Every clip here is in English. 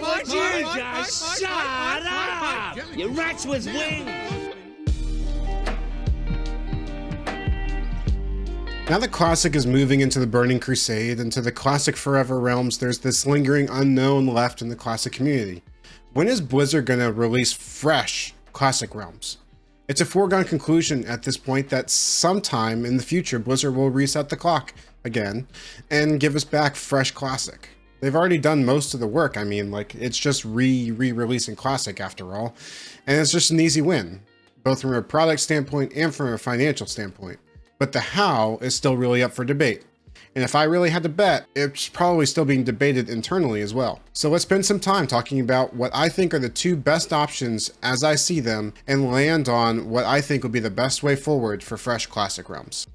would you just shut up? You rats with wings. Now that Classic is moving into the Burning Crusade, into the Classic Forever realms, there's this lingering unknown left in the Classic community. When is Blizzard going to release fresh Classic realms? It's a foregone conclusion at this point that sometime in the future, Blizzard will reset the clock again and give us back fresh Classic. They've already done most of the work. I mean, like, it's just re-releasing Classic after all, and it's just an easy win, both from a product standpoint and from a financial standpoint. But the how is still really up for debate. And if I really had to bet, it's probably still being debated internally as well. So let's spend some time talking about what I think are the two best options as I see them, and land on what I think would be the best way forward for fresh Classic realms.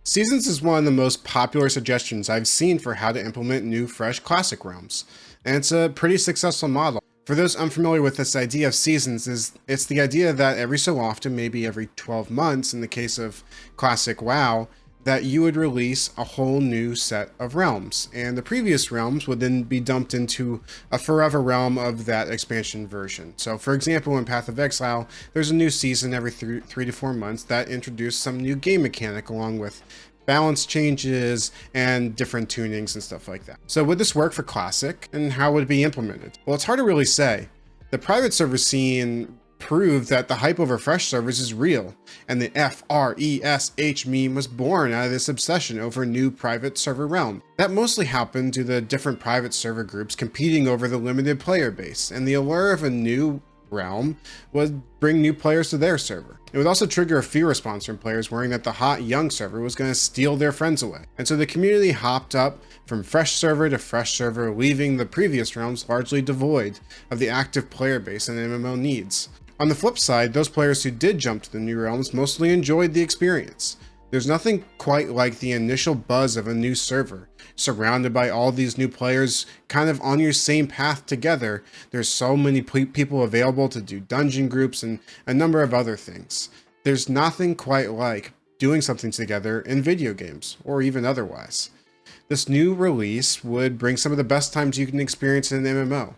Seasons is one of the most popular suggestions I've seen for how to implement new fresh Classic realms, and it's a pretty successful model. For those unfamiliar with this idea of seasons, it's the idea that every so often, maybe every 12 months in the case of Classic WoW, that you would release a whole new set of realms, and the previous realms would then be dumped into a forever realm of that expansion version. So for example, in Path of Exile, there's a new season every 3 to 4 months that introduced some new game mechanic along with balance changes and different tunings and stuff like that. So would this work for Classic, and how would it be implemented? Well, it's hard to really say. The private server scene proved that the hype over fresh servers is real, and the FRESH meme was born out of this obsession over new private server realm. That mostly happened due to the different private server groups competing over the limited player base, and the allure of a new realm would bring new players to their server. It would also trigger a fear response from players worrying that the hot young server was going to steal their friends away. And so the community hopped up from fresh server to fresh server, leaving the previous realms largely devoid of the active player base and MMO needs. On the flip side, those players who did jump to the new realms mostly enjoyed the experience. There's nothing quite like the initial buzz of a new server, surrounded by all these new players kind of on your same path together. There's so many people available to do dungeon groups and a number of other things. There's nothing quite like doing something together in video games, or even otherwise. This new release would bring some of the best times you can experience in an MMO.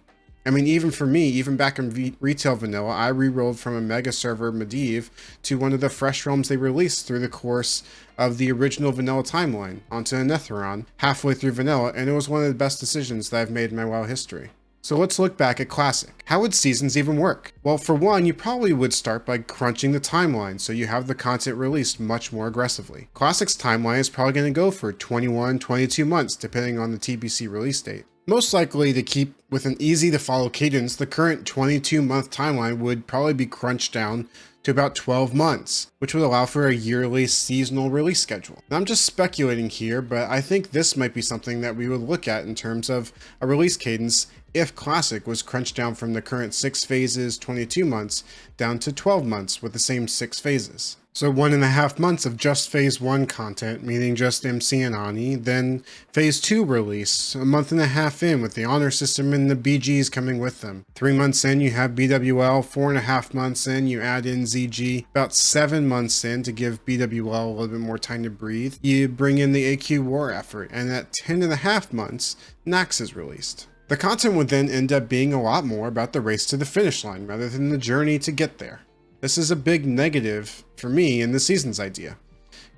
I mean, even for me, even back in retail vanilla, I re-rolled from a mega server Medivh to one of the fresh realms they released through the course of the original vanilla timeline onto Netheron halfway through vanilla, and it was one of the best decisions that I've made in my WoW history. So let's look back at Classic. How would seasons even work? Well, for one, you probably would start by crunching the timeline so you have the content released much more aggressively. Classic's timeline is probably going to go for 21, 22 months depending on the TBC release date. Most likely to keep with an easy to follow cadence, the current 22-month timeline would probably be crunched down to about 12 months, which would allow for a yearly seasonal release schedule. And I'm just speculating here, but I think this might be something that we would look at in terms of a release cadence if Classic was crunched down from the current 6 phases, 22 months, down to 12 months with the same 6 phases. So 1.5 months of just phase 1 content, meaning just MC and Ani, then phase 2 release, 1.5 months in with the honor system and the BGs coming with them. 3 months in you have BWL, 4.5 months in you add in ZG, about 7 months in to give BWL a little bit more time to breathe, you bring in the AQ war effort, and at 10.5 months, Nax is released. The content would then end up being a lot more about the race to the finish line rather than the journey to get there. This is a big negative for me in the seasons idea,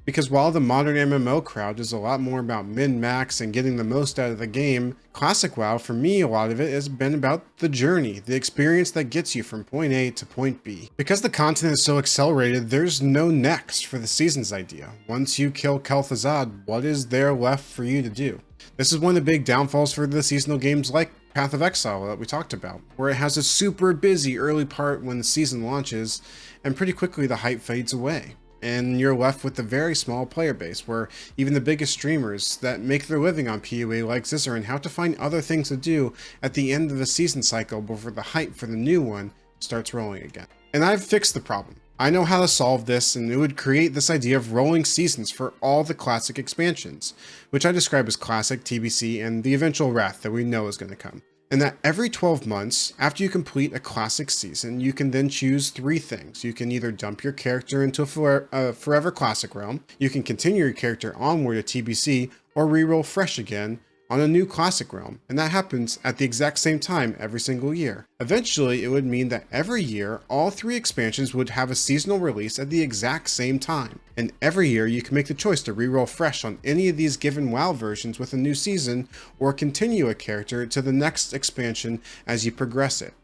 because while the modern MMO crowd is a lot more about min-max and getting the most out of the game, Classic WoW, for me, a lot of it has been about the journey, the experience that gets you from point A to point B. Because the content is so accelerated, there's no next for the seasons idea. Once you kill Kel'Thuzad, what is there left for you to do? This is one of the big downfalls for the seasonal games like Path of Exile that we talked about, where it has a super busy early part when the season launches, and pretty quickly the hype fades away. And you're left with a very small player base, where even the biggest streamers that make their living on PoE like Zizaran have to find other things to do at the end of the season cycle before the hype for the new one starts rolling again. And I've fixed the problem. I know how to solve this, and it would create this idea of rolling seasons for all the Classic expansions, which I describe as Classic, TBC, and the eventual Wrath that we know is going to come. and that every 12 months, after you complete a classic season, you can then choose 3 things. You can either dump your character into a forever classic realm, you can continue your character onward to TBC, or reroll fresh again on a new classic realm, and that happens at the exact same time every single year. Eventually, it would mean that every year, all 3 expansions would have a seasonal release at the exact same time, and every year you can make the choice to reroll fresh on any of these given WoW versions with a new season, or continue a character to the next expansion as you progress it.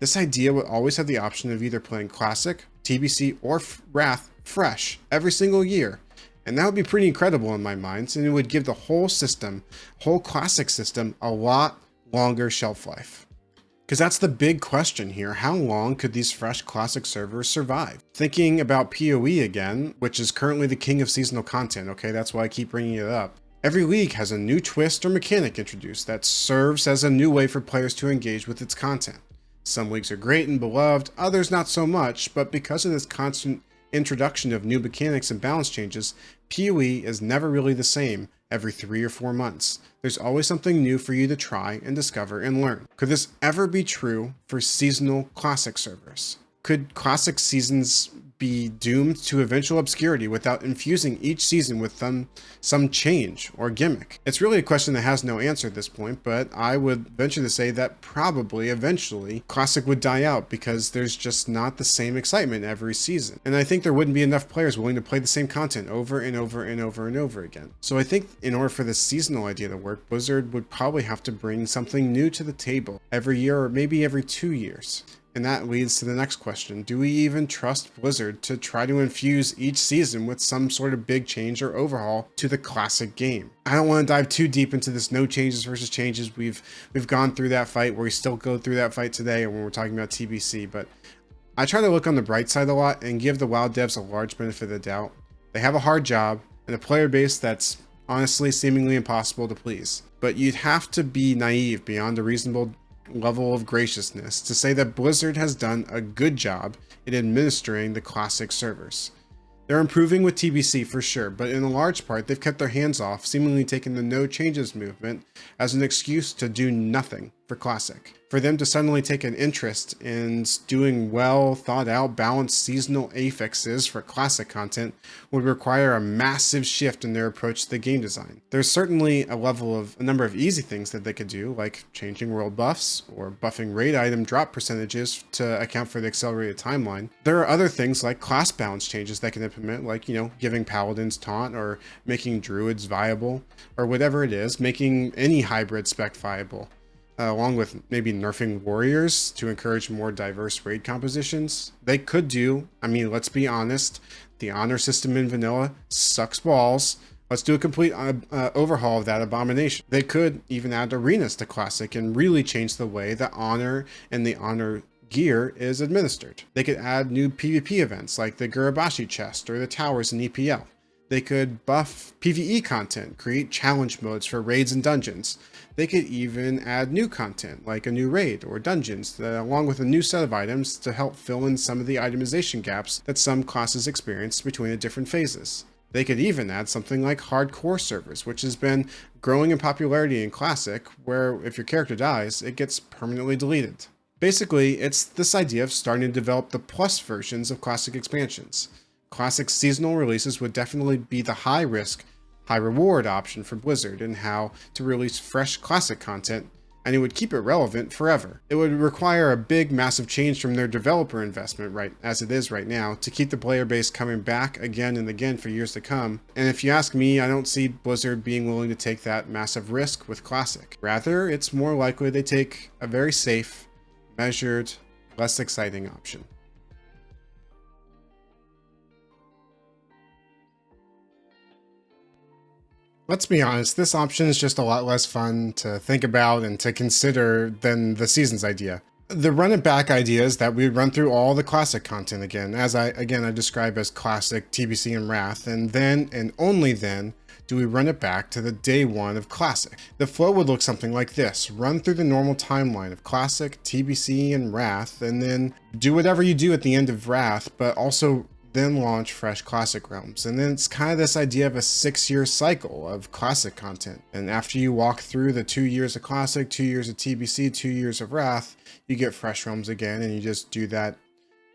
This idea would always have the option of either playing Classic, TBC, or Wrath fresh every single year. And that would be pretty incredible in my mind, and it would give the whole classic system, a lot longer shelf life. Because that's the big question here, how long could these fresh classic servers survive? Thinking about PoE again, which is currently the king of seasonal content, okay, that's why I keep bringing it up. Every league has a new twist or mechanic introduced that serves as a new way for players to engage with its content. Some leagues are great and beloved, others not so much, but because of this constant introduction of new mechanics and balance changes, PoE is never really the same every 3 or 4 months. There's always something new for you to try and discover and learn. Could this ever be true for seasonal classic servers? Could classic seasons be doomed to eventual obscurity without infusing each season with some change or gimmick? It's really a question that has no answer at this point, but I would venture to say that probably eventually classic would die out because there's just not the same excitement every season. And I think there wouldn't be enough players willing to play the same content over and over and over and over again. So I think in order for this seasonal idea to work, Blizzard would probably have to bring something new to the table every year or maybe every 2 years. And that leads to the next question. Do we even trust Blizzard to try to infuse each season with some sort of big change or overhaul to the classic game? I don't want to dive too deep into this no changes versus changes. We've gone through that fight, we still go through that fight today when we're talking about TBC, but I try to look on the bright side a lot and give the WoW devs a large benefit of the doubt. They have a hard job and a player base that's honestly seemingly impossible to please. But you'd have to be naive beyond a reasonable level of graciousness to say that Blizzard has done a good job in administering the classic servers. They're improving with TBC for sure, but in a large part they've kept their hands off, seemingly taking the no changes movement as an excuse to do nothing for classic. For them to suddenly take an interest in doing well thought out balanced seasonal affixes for classic content would require a massive shift in their approach to the game design. There's certainly a number of easy things that they could do, like changing world buffs or buffing raid item drop percentages to account for the accelerated timeline. There are other things like class balance changes they can implement, like, giving paladins taunt or making druids viable, or whatever it is, making any hybrid spec viable. Along with maybe nerfing warriors to encourage more diverse raid compositions. They could do, let's be honest, the honor system in vanilla sucks balls. Let's do a complete overhaul of that abomination. They could even add arenas to classic and really change the way that honor and the honor gear is administered. They could add new PvP events like the Gurabashi chest or the towers in EPL. They could buff PvE content, create challenge modes for raids and dungeons. They could even add new content, like a new raid or dungeons, along with a new set of items to help fill in some of the itemization gaps that some classes experience between the different phases. They could even add something like hardcore servers, which has been growing in popularity in Classic, where if your character dies, it gets permanently deleted. Basically, it's this idea of starting to develop the plus versions of Classic expansions. Classic seasonal releases would definitely be the high risk, high reward option for Blizzard in how to release fresh classic content, and it would keep it relevant forever. It would require a big massive change from their developer investment, right as it is right now, to keep the player base coming back again and again for years to come. And if you ask me, I don't see Blizzard being willing to take that massive risk with classic. Rather, it's more likely they take a very safe, measured, less exciting option. Let's be honest, this option is just a lot less fun to think about and to consider than the seasons idea. The run it back idea is that we would run through all the classic content again, as I describe as classic, TBC, and Wrath, and then, and only then, do we run it back to the day one of classic. The flow would look something like this. Run through the normal timeline of classic, TBC, and Wrath, and then do whatever you do at the end of Wrath, but also then launch fresh Classic realms. And then it's kind of this idea of a 6-year cycle of Classic content. And after you walk through the 2 years of Classic, 2 years of TBC, 2 years of Wrath, you get fresh realms again, and you just do that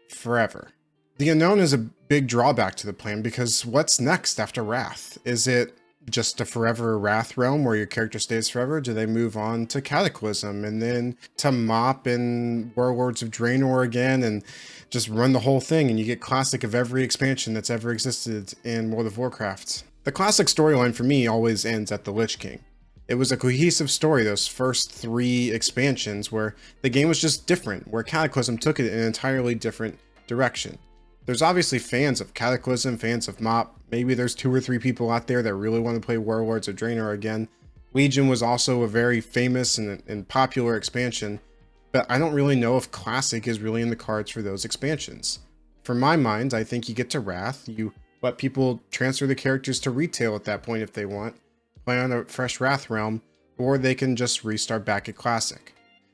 forever. The unknown is a big drawback to the plan, because what's next after Wrath? Is it just a forever Wrath realm where your character stays forever? Do they move on to Cataclysm and then to Mop and Warlords of Draenor again and just run the whole thing, and you get Classic of every expansion that's ever existed in World of Warcraft? The Classic storyline for me always ends at the Lich King. It was a cohesive story, those first 3 expansions, where the game was just different, where Cataclysm took it in an entirely different direction. There's obviously fans of Cataclysm, fans of Mop. Maybe there's 2 or 3 people out there that really want to play Warlords of Draenor again. Legion was also a very famous and popular expansion, but I don't really know if Classic is really in the cards for those expansions. For my mind, I think you get to Wrath, you let people transfer the characters to retail at that point if they want, play on a fresh Wrath realm, or they can just restart back at Classic.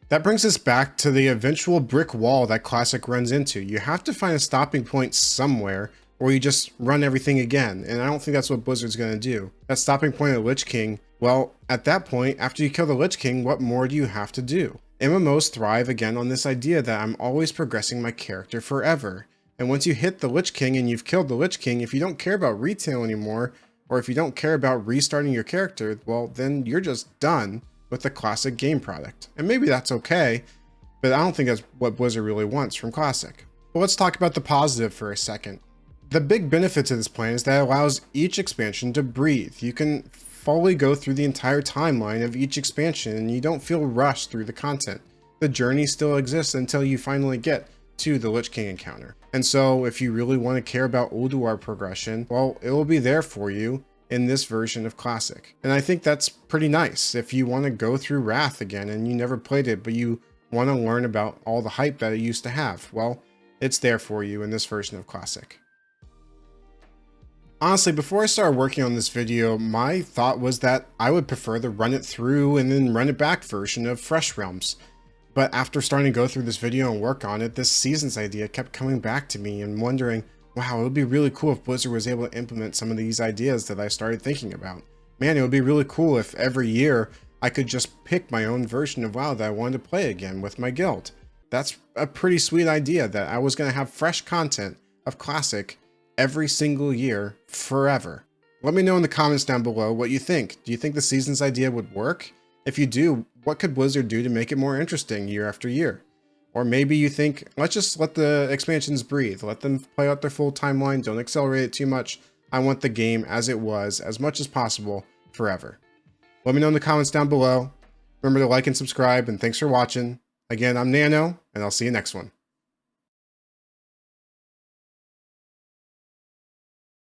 That brings us back to the eventual brick wall that Classic runs into. You have to find a stopping point somewhere, or you just run everything again, and I don't think that's what Blizzard's going to do. That stopping point at Lich King, well, at that point, after you kill the Lich King, what more do you have to do? MMOs thrive again on this idea that I'm always progressing my character forever. And once you hit the Lich King and you've killed the Lich King, if you don't care about retail anymore, or if you don't care about restarting your character, well, then you're just done with the Classic game product. And maybe that's okay, but I don't think that's what Blizzard really wants from Classic. But let's talk about the positive for a second. The big benefit to this plan is that it allows each expansion to breathe. You can fully go through the entire timeline of each expansion, and you don't feel rushed through the content. The journey still exists until you finally get to the Lich King encounter. And so if you really want to care about Ulduar progression, well, it will be there for you in this version of Classic. And I think that's pretty nice. If you want to go through Wrath again and you never played it, but you want to learn about all the hype that it used to have, well, it's there for you in this version of Classic. Honestly, before I started working on this video, my thought was that I would prefer the run it through and then run it back version of Fresh Realms. But after starting to go through this video and work on it, this seasons idea kept coming back to me and wondering, wow, it would be really cool if Blizzard was able to implement some of these ideas that I started thinking about. Man, it would be really cool if every year I could just pick my own version of WoW that I wanted to play again with my guild. That's a pretty sweet idea, that I was going to have fresh content of Classic every single year forever. Let me know in the comments down below what you think. Do you think the seasons idea would work? If you do, what could Blizzard do to make it more interesting year after year? Or maybe you think, let's just let the expansions breathe. Let them play out their full timeline. Don't accelerate it too much. I want the game as it was, as much as possible, forever. Let me know in the comments down below. Remember to like and subscribe, and thanks for watching. Again, I'm Nano, and I'll see you next one.